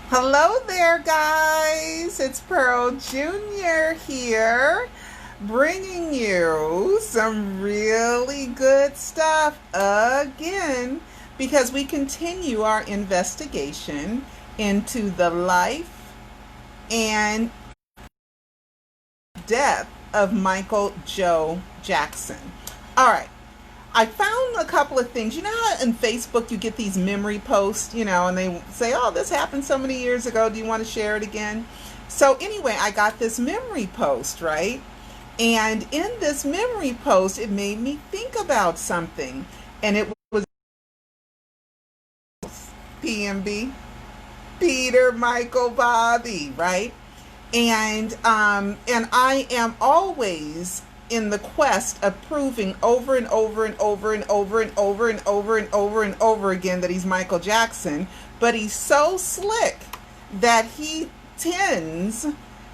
Hello there, guys. It's Pearl Jr. here, bringing you some really good stuff again because we continue our investigation into the life and death of Michael Joe Jackson. All right. I found a couple of things. You know how in Facebook you get these memory posts, and they say, oh, this happened so many years ago. Do you want to share it again? So, anyway, I got this memory post, right? And in this memory post, it made me think about something. And it was PMB, Peter, Michael, Bobby, right? And I am always in the quest of proving over and over and over and over and over and over and over and over again that he's Michael Jackson, but he's so slick that he tends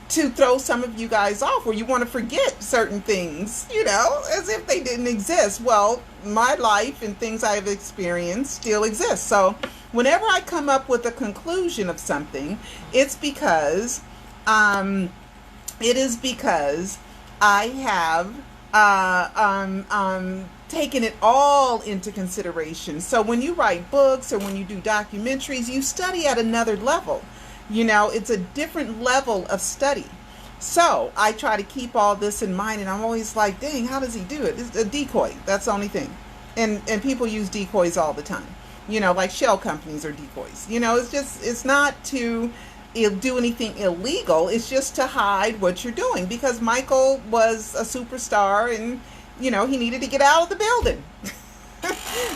to throw some of you guys off where you want to forget certain things, as if they didn't exist. Well, my life and things I've experienced still exist. So whenever I come up with a conclusion of something, it's because it is because I have taken it all into consideration. So when you write books or when you do documentaries, you study at another level. It's a different level of study. So I try to keep all this in mind, and I'm always like, dang, how does he do it? It's a decoy. That's the only thing. And people use decoys all the time. Like shell companies are decoys. It's not to do anything illegal. It's just to hide what you're doing, because Michael was a superstar and he needed to get out of the building.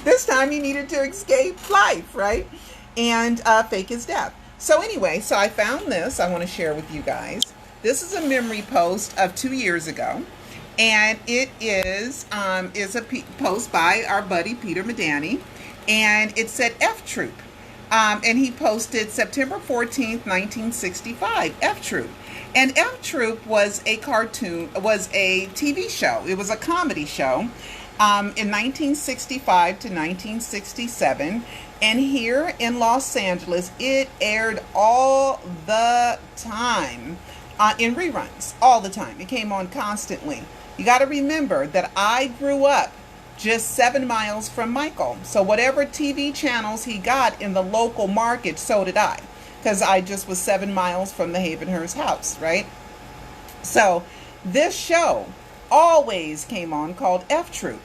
This time he needed to escape life, right? And fake his death. So anyway, so I found this I want to share with you guys. This is a memory post of 2 years ago, and it is a post by our buddy Peter Medani, and it said F Troop. And he posted September 14th, 1965, F Troop. And F Troop was a TV show. It was a comedy show in 1965 to 1967. And here in Los Angeles, it aired all the time in reruns, all the time. It came on constantly. You got to remember that I grew up just 7 miles from Michael. So whatever TV channels he got in the local market, so did I. Because I just was 7 miles from the Havenhurst house, right? So this show always came on called F Troop.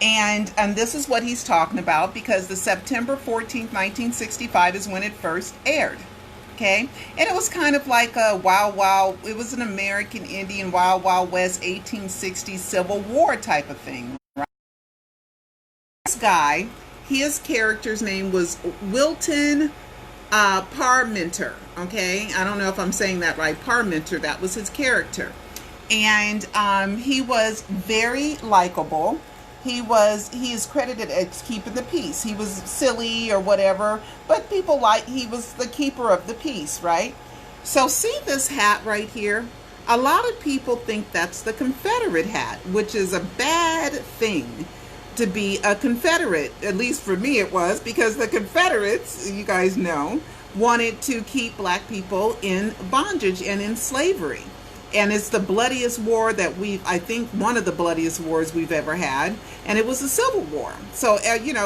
And this is what he's talking about, because the September 14th, 1965 is when it first aired. Okay? And it was kind of like a it was an American Indian Wild Wild West 1860s Civil War type of thing. This guy, his character's name was Wilton Parmenter. Okay, I don't know if I'm saying that right. Parmenter, that was his character, and he was very likable. He is credited as keeping the peace. He was silly or whatever, but he was the keeper of the peace, right? So see this hat right here? A lot of people think that's the Confederate hat, which is a bad thing to be a Confederate. At least for me it was, because the Confederates, you guys know, wanted to keep black people in bondage and in slavery. And it's the bloodiest war that I think one of the bloodiest wars we've ever had, and it was a civil war. So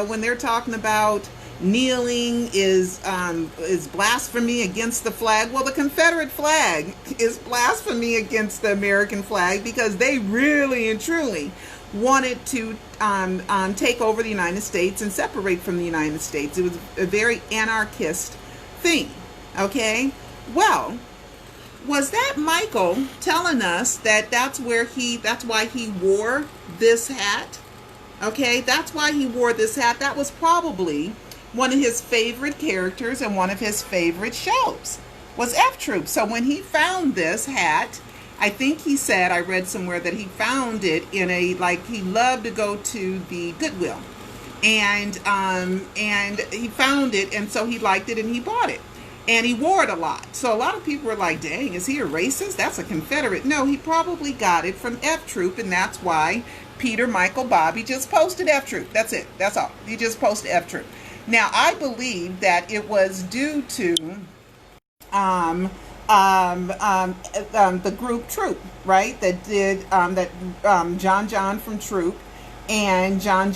when they're talking about kneeling is blasphemy against the flag, well, the Confederate flag is blasphemy against the American flag, because they really and truly wanted to take over the United States and separate from the United States. It was a very anarchist thing. Okay, well, was that Michael telling us that that's why he wore this hat? Okay, that's why he wore this hat. That was probably one of his favorite characters and one of his favorite shows was F Troop. So when he found this hat, I think he said, I read somewhere that he found it in he loved to go to the Goodwill, and he found it, and so he liked it and he bought it. And he wore it a lot. So a lot of people were like, dang, is he a racist? That's a Confederate. No, he probably got it from F Troop, and that's why Peter, Michael, Bobby just posted F Troop. That's it. That's all. He just posted F Troop. Now, I believe that it was due to um, the group Troop, right? That did John from Troop, and John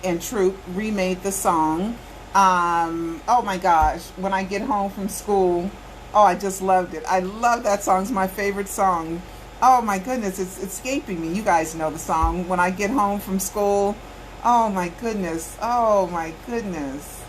and Troop remade the song. Oh my gosh, when I get home from school, oh, I just loved it. I love that song. It's my favorite song. Oh my goodness, it's escaping me. You guys know the song. When I get home from school, oh my goodness, oh my goodness.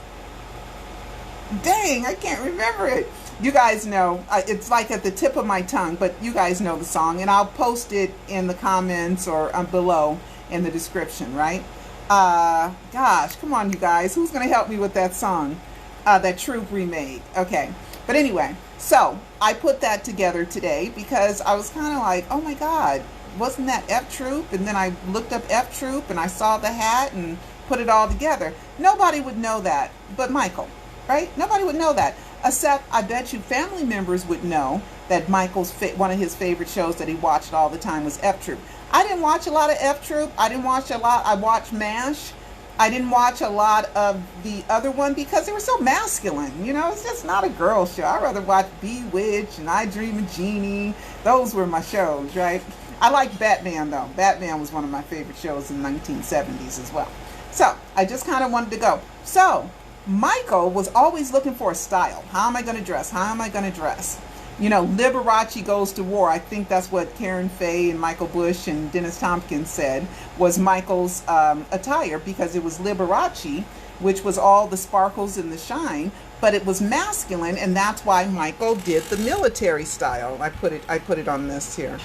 Dang, I can't remember it. You guys know, it's like at the tip of my tongue, but you guys know the song, and I'll post it in the comments or below in the description, right? Gosh, come on, you guys. Who's going to help me with that song that Troop remade? Okay. But anyway, so I put that together today because I was kind of like, oh my God, wasn't that F Troop? And then I looked up F Troop and I saw the hat and put it all together. Nobody would know that but Michael, right? Nobody would know that. Except I bet you family members would know that Michael's one of his favorite shows that he watched all the time was F Troop. I didn't watch a lot of F Troop. I didn't watch a lot. I watched MASH. I didn't watch a lot of the other one because they were so masculine. You know, it's just not a girl show. I'd rather watch Bewitched and I Dream of Jeannie. Those were my shows, right? I like Batman, though. Batman was one of my favorite shows in the 1970s as well. So I just kind of wanted to go. So Michael was always looking for a style. How am I going to dress? How am I going to dress? You know, Liberace goes to war. I think that's what Karen Faye and Michael Bush and Dennis Tompkins said was Michael's attire, because it was Liberace, which was all the sparkles and the shine, but it was masculine, and that's why Michael did the military style. I put it on this here.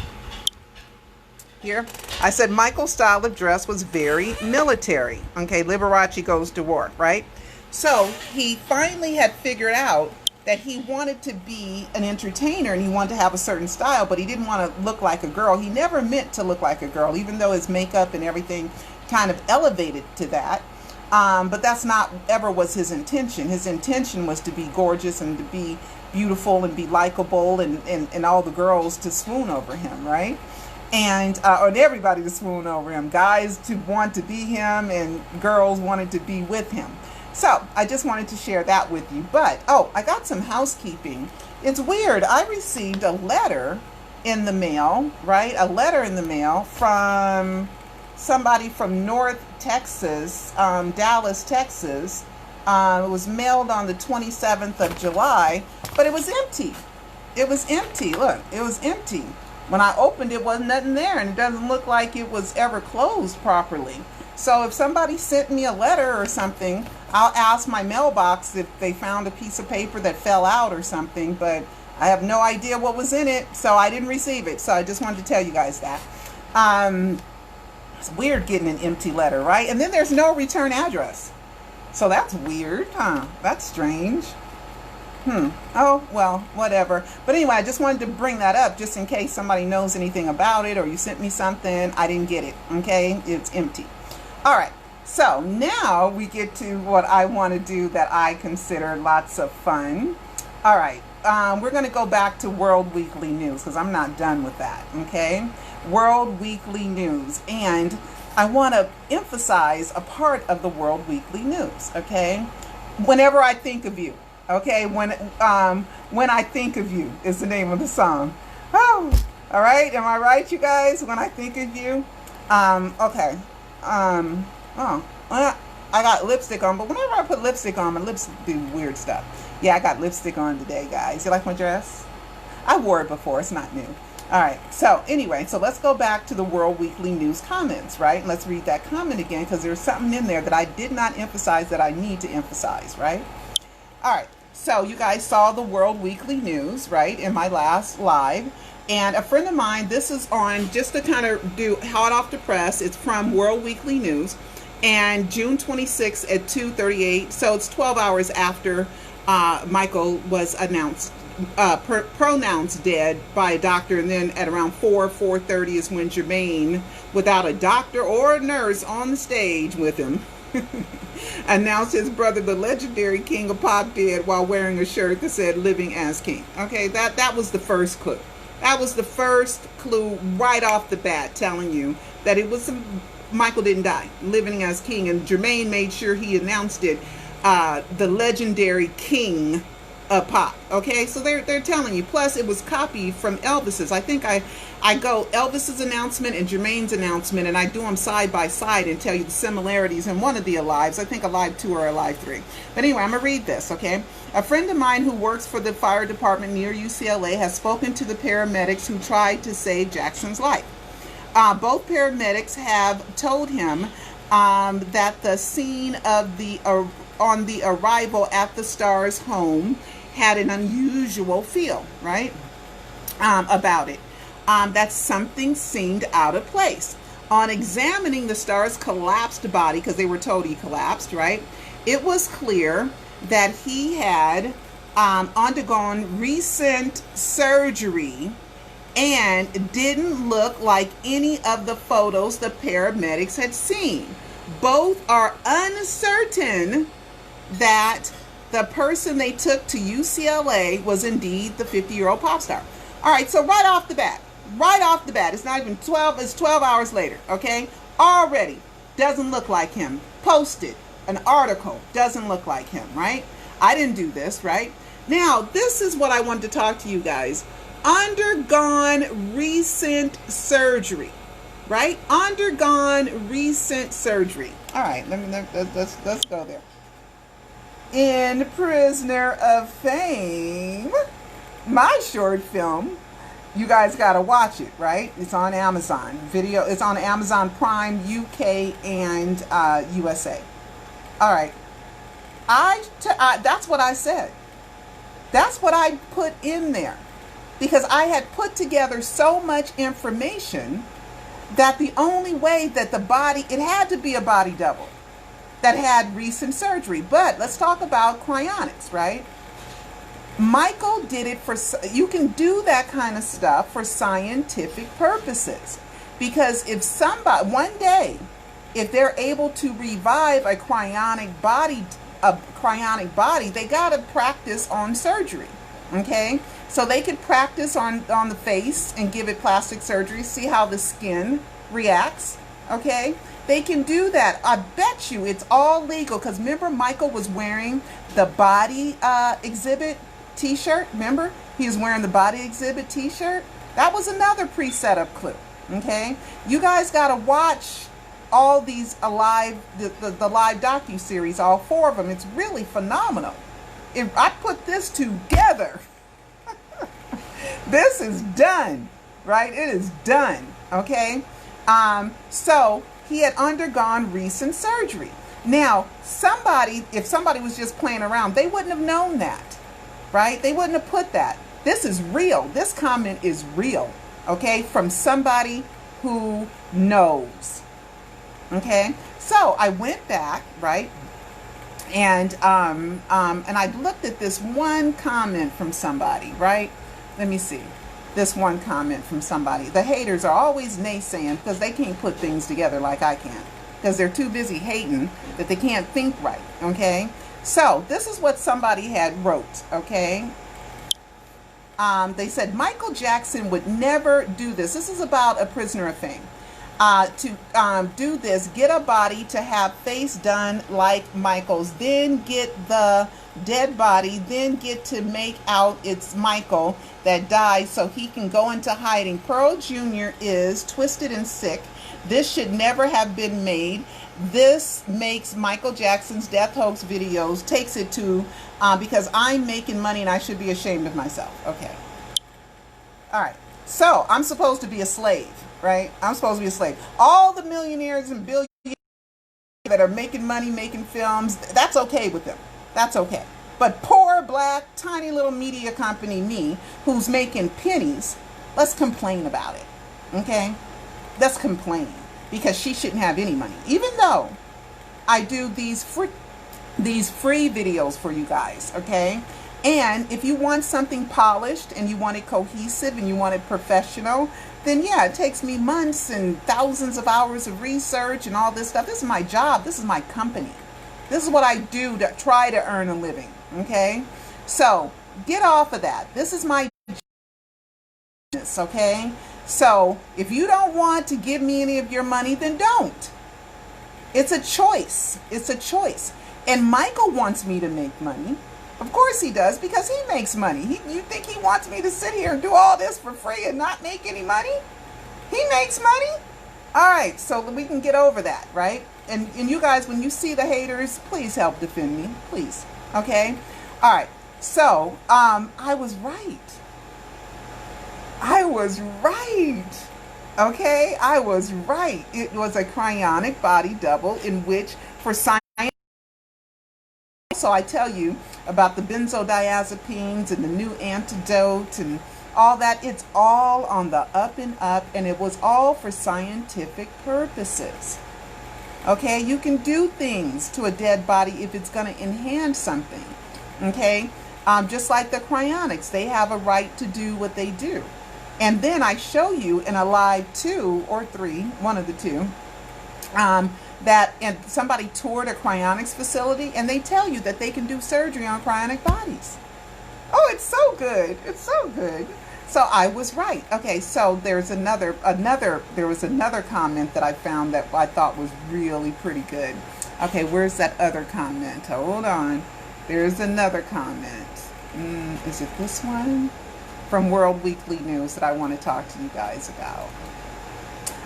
Here, I said Michael's style of dress was very military. Okay, Liberace goes to war, right? So he finally had figured out that he wanted to be an entertainer and he wanted to have a certain style, but he didn't want to look like a girl. He never meant to look like a girl, even though his makeup and everything kind of elevated to that. But that's not ever was his intention. His intention was to be gorgeous and to be beautiful and be likable and all the girls to swoon over him, right? And or everybody to swoon over him. Guys to want to be him and girls wanted to be with him. So I just wanted to share that with you. But, oh, I got some housekeeping. It's weird. I received a letter in the mail, right? A letter in the mail from somebody from North Texas, Dallas, Texas. It was mailed on the 27th of July, but it was empty. It was empty. Look, it was empty. When I opened it, wasn't nothing there, and it doesn't look like it was ever closed properly. So if somebody sent me a letter or something, I'll ask my mailbox if they found a piece of paper that fell out or something, but I have no idea what was in it, so I didn't receive it. So I just wanted to tell you guys that. It's weird getting an empty letter, right? And then there's no return address. So that's weird, huh? That's strange. Oh, well, whatever. But anyway, I just wanted to bring that up just in case somebody knows anything about it or you sent me something. I didn't get it, okay? It's empty. All right, so now we get to what I want to do that I consider lots of fun. All right, we're going to go back to World Weekly News because I'm not done with that, okay? World Weekly News. And I want to emphasize a part of the World Weekly News, okay? Whenever I think of you. Okay, when I think of you is the name of the song. Oh, all right. Am I right, you guys? When I think of you. Okay. Oh, well, I got lipstick on, but whenever I put lipstick on, my lips do weird stuff. Yeah, I got lipstick on today, guys. You like my dress? I wore it before. It's not new. All right. So anyway, so let's go back to the World Weekly News comments, right? And let's read that comment again because there's something in there that I did not emphasize that I need to emphasize, right? All right, so you guys saw the World Weekly News, right, in my last live. And a friend of mine, this is on, just to kind of do hot off the press, it's from World Weekly News, and June 26th at 2:38, so it's 12 hours after Michael was pronounced dead by a doctor, and then at around 4:30 is when Jermaine, without a doctor or a nurse on the stage with him, announced his brother, the legendary King of Pop, dead while wearing a shirt that said "Living as King." Okay, that was the first clue. That was the first clue right off the bat, telling you that it was Michael didn't die, living as king, and Jermaine made sure he announced it. The legendary King a pop. Okay, so they're telling you. Plus, it was copied from Elvis's. I think I go Elvis's announcement and Jermaine's announcement, and I do them side by side and tell you the similarities in one of the Alives. I think Alive 2 or Alive 3. But anyway, I'm gonna read this. Okay, a friend of mine who works for the fire department near UCLA has spoken to the paramedics who tried to save Jackson's life. Both paramedics have told him that the scene of the on the arrival at the star's home had an unusual feel, right? About it. That something seemed out of place. On examining the star's collapsed body, because they were told he collapsed, right? It was clear that he had undergone recent surgery and didn't look like any of the photos the paramedics had seen. Both are uncertain that the person they took to UCLA was indeed the 50-year-old pop star. All right, so right off the bat, it's not even 12, it's 12 hours later, okay? Already doesn't look like him. Posted an article, doesn't look like him, right? I didn't do this, right? Now, this is what I wanted to talk to you guys. Undergone recent surgery, right? Undergone recent surgery. All right, let's go there. In Prisoner of Fame, my short film, you guys got to watch it, right? It's on Amazon Video. It's on Amazon Prime, UK, and USA. All right. That's what I said. That's what I put in there. Because I had put together so much information that the only way that the body, it had to be a body double that had recent surgery. But let's talk about cryonics, right? Michael did it for, you can do that kind of stuff for scientific purposes. Because if somebody, one day, if they're able to revive a cryonic body, they got to practice on surgery, okay? So they could practice on the face and give it plastic surgery, see how the skin reacts, okay? They can do that. I bet you it's all legal, because remember Michael was wearing the body exhibit t-shirt, remember? He was wearing the body exhibit t-shirt. That was another pre-setup clue, okay? You guys got to watch all these Alive, the Live Docu-series, all 4 of them. It's really phenomenal. If I put this together, this is done, right? It is done, okay? So he had undergone recent surgery. Now, if somebody was just playing around, they wouldn't have known that, right? They wouldn't have put that. This is real. This comment is real, okay? From somebody who knows, okay? So I went back, right? And I looked at this one comment from somebody, right? Let me see. This one comment from somebody. The haters are always naysaying because they can't put things together like I can. Because they're too busy hating that they can't think right, okay? So, this is what somebody had wrote, okay? They said, Michael Jackson would never do this. This is about a prisoner of fame. To do this, get a body to have face done like Michael's, then get the dead body, then get to make out it's Michael that died so he can go into hiding. Pearl Jr. is twisted and sick. This should never have been made. This makes Michael Jackson's death hoax videos, takes it to, because I'm making money and I should be ashamed of myself. Okay. All right. So I'm supposed to be a slave, right? I'm supposed to be a slave. All the millionaires and billionaires that are making money, making films, that's okay with them. That's okay. But poor, black, tiny little media company me, who's making pennies, let's complain about it, okay? Let's complain, because she shouldn't have any money. Even though I do these free videos for you guys, okay? And if you want something polished and you want it cohesive and you want it professional, then yeah, it takes me months and thousands of hours of research and all this stuff. This is my job. This is my company. This is what I do to try to earn a living, okay? So get off of that. This is my business, okay? So if you don't want to give me any of your money, then don't. It's a choice. It's a choice. And Michael wants me to make money. Of course he does, because he makes money. You think he wants me to sit here and do all this for free and not make any money? He makes money. All right, so we can get over that, right? And you guys, when you see the haters, please help defend me, please. Okay? All right. So, I was right. I was right. Okay? I was right. It was a cryonic body double in which, for science, so I tell you about the benzodiazepines and the new antidote and all that. It's all on the up and up, and it was all for scientific purposes. Okay, you can do things to a dead body if it's going to enhance something. Okay, just like the cryonics, they have a right to do what they do. And then I show you in Alive 2 or 3, one of the two, and somebody toured a cryonics facility, and they tell you that they can do surgery on cryonic bodies. Oh, it's so good. It's so good. So I was right. Okay, so there's another comment that I found that I thought was really pretty good. Okay, where's that other comment? Hold on. There's another comment. Is it this one? From World Weekly News that I want to talk to you guys about.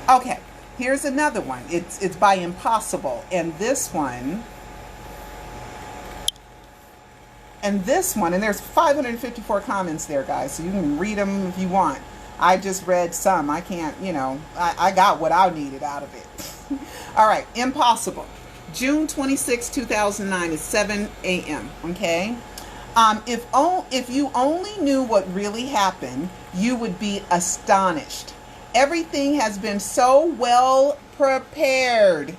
Okay, here's another one. It's by Impossible, and this one, and there's 554 comments there, guys, so you can read them if you want. I just read some. I can't, I got what I needed out of it. All right, Impossible. June 26, 2009 at 7 a.m., okay? If you only knew what really happened, you would be astonished. Everything has been so well prepared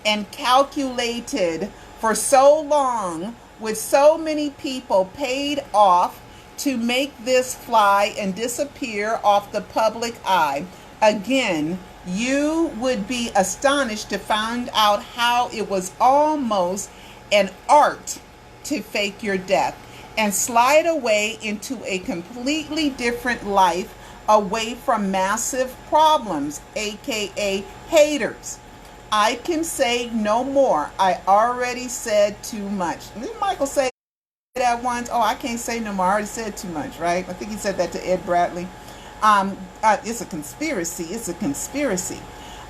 and calculated for so long, with so many people paid off to make this fly and disappear off the public eye. Again, you would be astonished to find out how it was almost an art to fake your death and slide away into a completely different life, away from massive problems, aka haters. I can say no more. I already said too much. Didn't Michael say that once? Oh, I can't say no more. I already said too much, right? I think he said that to Ed Bradley. It's a conspiracy. It's a conspiracy.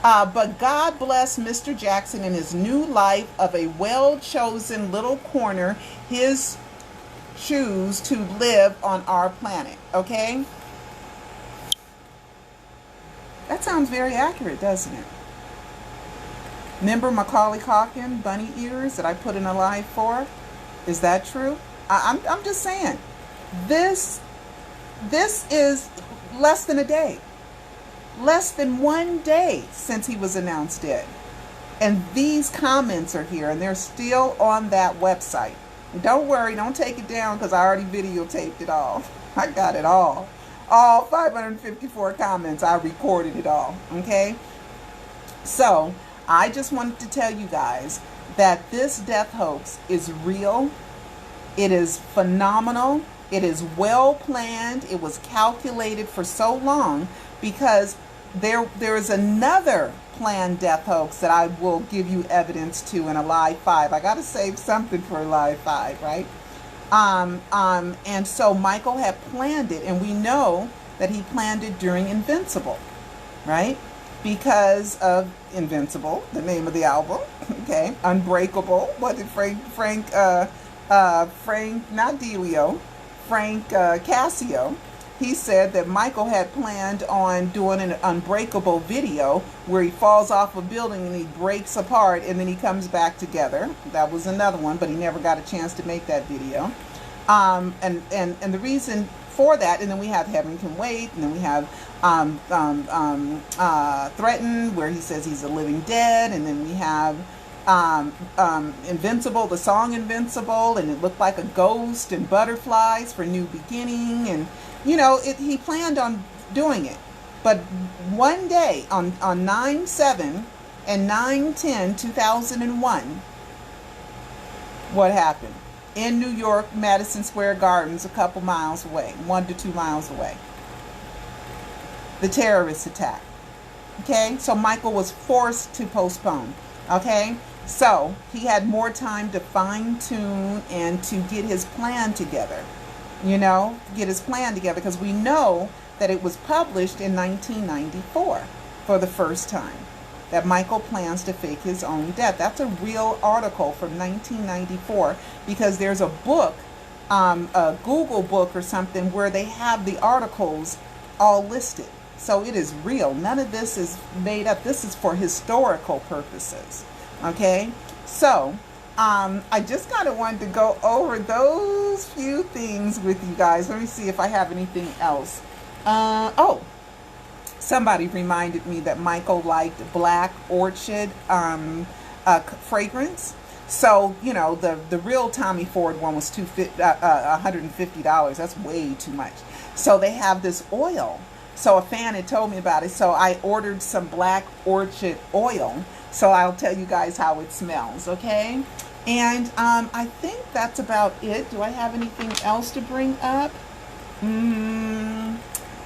But God bless Mr. Jackson in his new life of a well-chosen little corner, his choose to live on our planet. Okay? That sounds very accurate, doesn't it? Remember Macaulay Culkin, bunny ears that I put in Alive 4? Is that true? I'm just saying. This is less than a day. Less than 1 day since he was announced dead. And these comments are here, and they're still on that website. Don't worry, don't take it down, because I already videotaped it all. I got it all. All 554 comments, I recorded it all. Okay? So, I just wanted to tell you guys that this death hoax is real. It is phenomenal. It is well planned. It was calculated for so long, because there is another planned death hoax that I will give you evidence to in Alive 5. I got to save something for Alive 5, right? And so Michael had planned it, and we know that he planned it during Invincible, right? Because of Invincible, the name of the album, okay? Unbreakable. What did Frank, not Delio, Frank Cassio, he said that Michael had planned on doing an Unbreakable video where he falls off a building and he breaks apart and then he comes back together. That was another one, but he never got a chance to make that video. And the reason for that, and then we have Heaven Can Wait, and then we have Threatened, where he says he's a living dead, and then we have Invincible, the song Invincible, and it looked like a ghost and butterflies for New Beginning, and he planned on doing it. But one day on 9/7 and 9/10/2001, what happened? In New York, Madison Square Gardens, a couple miles away, 1 to 2 miles away. The terrorist attack. Okay, so Michael was forced to postpone. Okay, So he had more time to fine tune and to get his plan together, get his plan together, because we know that it was published in 1994 for the first time, that Michael plans to fake his own death. That's a real article from 1994, because there's a book, a Google book or something, where they have the articles all listed. So it is real. None of this is made up. This is for historical purposes. Okay? So, I just kind of wanted to go over those few things with you guys. Let me see if I have anything else. Oh, somebody reminded me that Michael liked Black Orchid fragrance. So, the real Tommy Ford one was $150. That's way too much. So they have this oil. So a fan had told me about it. So I ordered some Black Orchid oil. So I'll tell you guys how it smells, okay? And I think that's about it. Do I have anything else to bring up?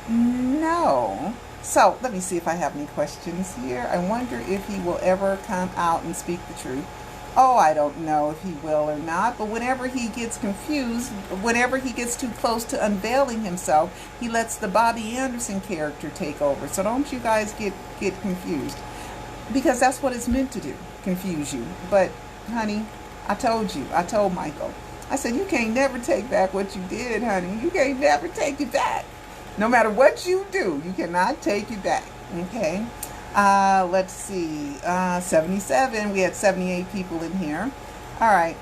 No. So let me see if I have any questions here. I wonder if he will ever come out and speak the truth. Oh, I don't know if he will or not, but whenever he gets confused, whenever he gets too close to unveiling himself, he lets the Bobby Anderson character take over. So don't you guys get confused, because that's what it's meant to do, confuse you. But honey, I told Michael, I said, you can't never take back what you did, honey. You can't never take it back. No matter what you do, you cannot take it back. Okay? Let's see. 77. We had 78 people in here. All right.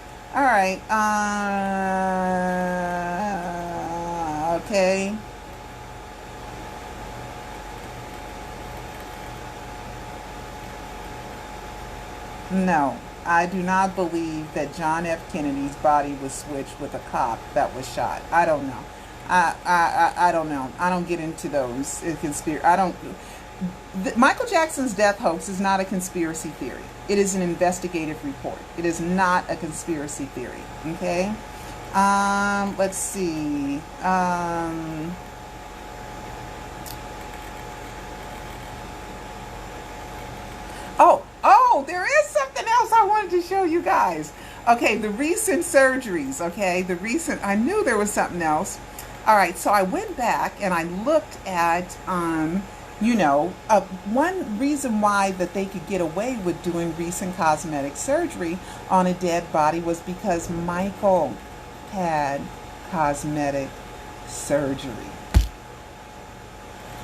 Okay. No, I do not believe that John F. Kennedy's body was switched with a cop that was shot. I don't know. I don't know. I don't get into those conspiracy. Michael Jackson's death hoax is not a conspiracy theory. It is an investigative report. It is not a conspiracy theory. Okay. Let's see. Oh, there is something else I wanted to show you guys. Okay, the recent surgeries. Okay, I knew there was something else. All right, so I went back and I looked at, one reason why that they could get away with doing recent cosmetic surgery on a dead body was because Michael had cosmetic surgery.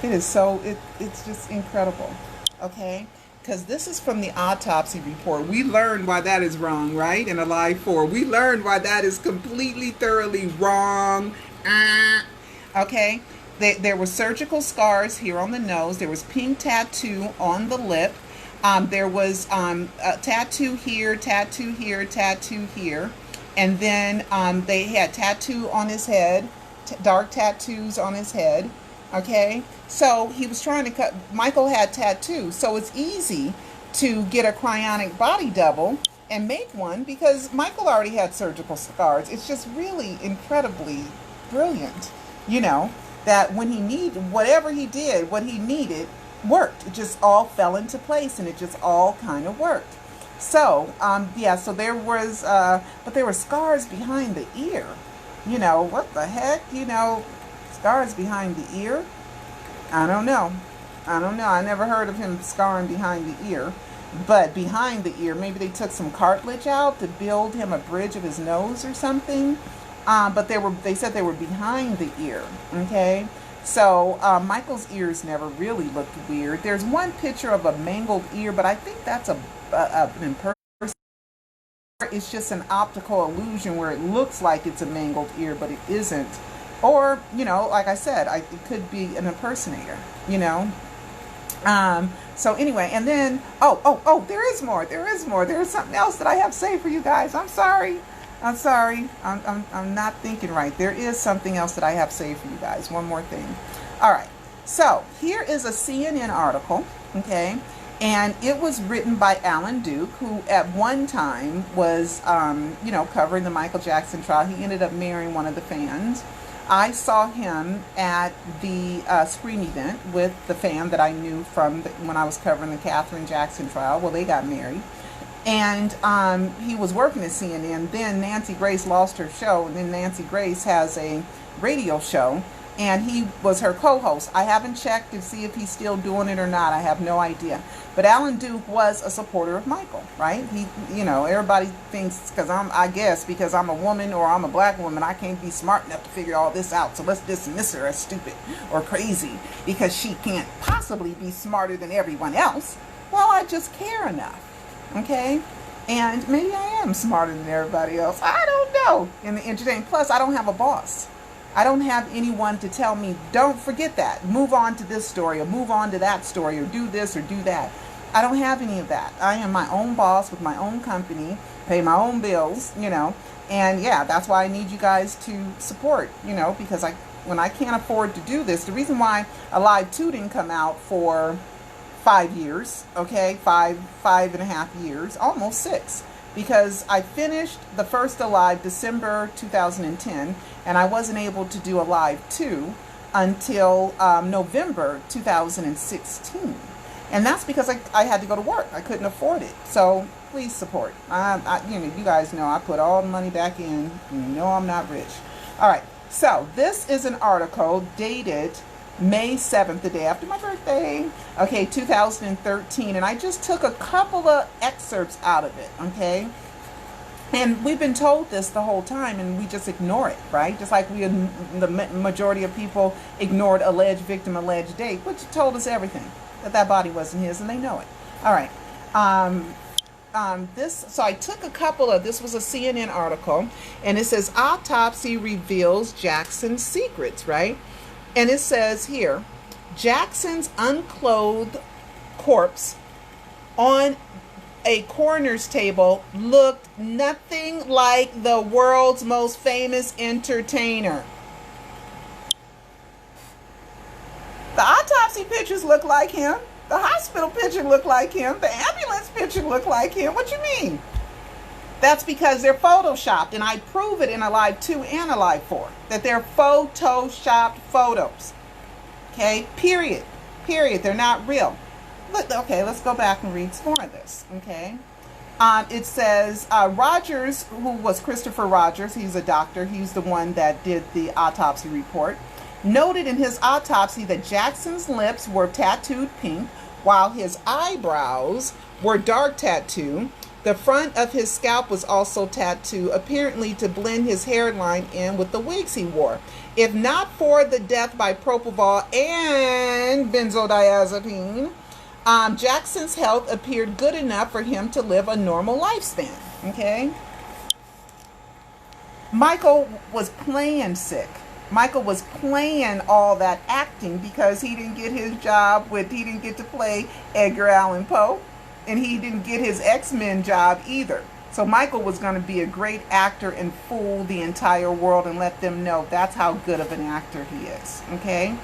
It is so, it's just incredible, okay? Because this is from the autopsy report. We learned why that is wrong, right? In Alive 4. We learned why that is completely, thoroughly wrong. Okay? There were surgical scars here on the nose. There was pink tattoo on the lip. There was a tattoo here, tattoo here, tattoo here. And then they had tattoo on his head, dark tattoos on his head. Okay, so he was trying to cut. Michael had tattoos, so it's easy to get a cryonic body double and make one because Michael already had surgical scars. It's just really incredibly brilliant, that when he needed whatever he did, what he needed worked. It just all fell into place, and it just all kind of worked. So so there was, but there were scars behind the ear. What the heck, Scars behind the ear? I don't know. I never heard of him scarring behind the ear. But behind the ear, maybe they took some cartilage out to build him a bridge of his nose or something. But they said they were behind the ear. Okay? So Michael's ears never really looked weird. There's one picture of a mangled ear, but I think that's an impersonation. It's just an optical illusion where it looks like it's a mangled ear, but it isn't. Or, like I said, it could be an impersonator, So anyway, and then, there is more. There is something else that I have to say for you guys. I'm sorry. I'm not thinking right. There is something else that I have to say for you guys. One more thing. All right. So here is a CNN article, okay? And it was written by Alan Duke, who at one time was, covering the Michael Jackson trial. He ended up marrying one of the fans. I saw him at the screen event with the fan that I knew from when I was covering the Catherine Jackson trial. Well, they got married. And he was working at CNN. Then Nancy Grace lost her show, and then Nancy Grace has a radio show, and he was her co-host. I haven't checked to see if he's still doing it or not. I have no idea. But Alan Duke was a supporter of Michael, right? He, you know, everybody thinks I guess because I'm a woman or I'm a black woman, I can't be smart enough to figure all this out. So let's dismiss her as stupid or crazy because she can't possibly be smarter than everyone else. Well, I just care enough, okay? And maybe I am smarter than everybody else. I don't know. In the entertainment, plus I don't have a boss. I don't have anyone to tell me, don't forget that. Move on to this story or move on to that story or do this or do that. I don't have any of that. I am my own boss with my own company, pay my own bills, you know. And yeah, that's why I need you guys to support, you know, because when I can't afford to do this, the reason why Alive 2 didn't come out for 5 years, okay, five and a half years, almost 6. Because I finished the first Alive December 2010, and I wasn't able to do Alive 2 until November 2016. And that's because I had to go to work. I couldn't afford it. So please support. You know, you guys know I put all the money back in. You know I'm not rich. All right. So this is an article dated May 7th, the day after my birthday, okay, 2013, and I just took a couple of excerpts out of it, okay, and we've been told this the whole time, and we just ignore it, right, just like the majority of people ignored alleged victim, alleged date, which told us everything, that body wasn't his, and they know it. All right, so I took a couple of, this was a CNN article, and it says, Autopsy reveals Jackson's secrets, right? And it says here, Jackson's unclothed corpse on a coroner's table looked nothing like the world's most famous entertainer. The autopsy pictures look like him. The hospital picture looked like him. The ambulance picture looked like him. What you mean? That's because they're photoshopped, and I prove it in Alive 2 and Alive 4, that they're photoshopped photos. Okay, period. They're not real. Look, okay, let's go back and read some more of this. Okay, it says Rogers, who was Christopher Rogers, he's a doctor, he's the one that did the autopsy report, noted in his autopsy that Jackson's lips were tattooed pink, while his eyebrows were dark tattoo. The front of his scalp was also tattooed, apparently to blend his hairline in with the wigs he wore. If not for the death by propofol and benzodiazepine, Jackson's health appeared good enough for him to live a normal lifespan. Okay? Michael was playing sick. Michael was playing all that acting because he didn't get his job he didn't get to play Edgar Allan Poe. And he didn't get his X-Men job either. So Michael was going to be a great actor and fool the entire world and let them know that's how good of an actor he is. Okay?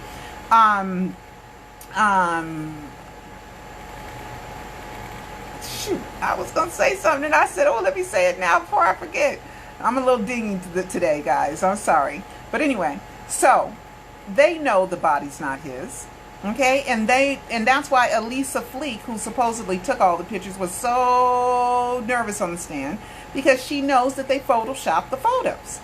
Shoot, I was going to say something and I said, oh, let me say it now before I forget. I'm a little dingy today, guys. I'm sorry. But anyway, so they know the body's not his. Okay, and that's why Elisa Fleek, who supposedly took all the pictures, was so nervous on the stand because she knows that they photoshopped the photos.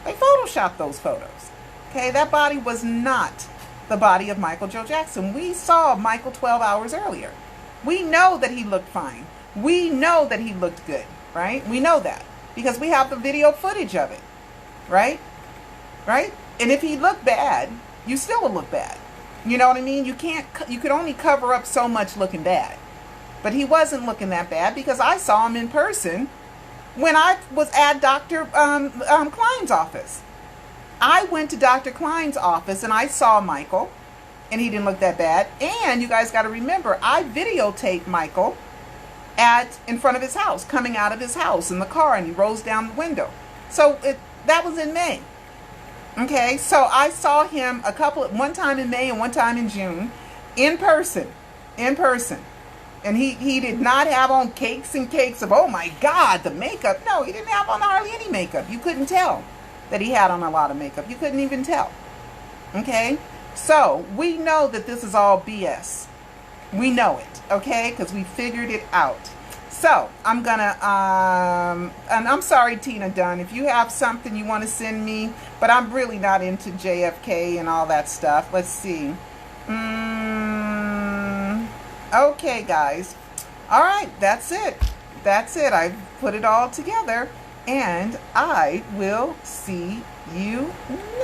They photoshopped those photos. Okay, that body was not the body of Michael Joe Jackson. We saw Michael 12 hours earlier. We know that he looked fine. We know that he looked good, right? We know that because we have the video footage of it, right? Right? And if he looked bad, you still would look bad. You know what I mean? You could only cover up so much looking bad. But he wasn't looking that bad because I saw him in person when I was at Dr. Klein's office. I went to Dr. Klein's office and I saw Michael and he didn't look that bad. And you guys got to remember, I videotaped Michael in front of his house, coming out of his house in the car, and he rolls down the window. So that was in May. Okay, so I saw him one time in May and one time in June, in person, and he did not have on cakes and cakes of, oh my God, the makeup. No, he didn't have on hardly any makeup. You couldn't tell that he had on a lot of makeup. You couldn't even tell. Okay, so we know that this is all BS. We know it, okay, because we figured it out. So I'm gonna, and I'm sorry, Tina Dunn, if you have something you want to send me, but I'm really not into JFK and all that stuff. Let's see. Okay, guys. All right, that's it. That's it. I put it all together, and I will see you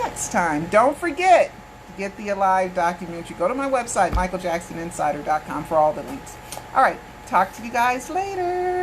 next time. Don't forget to get the Alive documentary. Go to my website, michaeljacksoninsider.com, for all the links. All right. Talk to you guys later.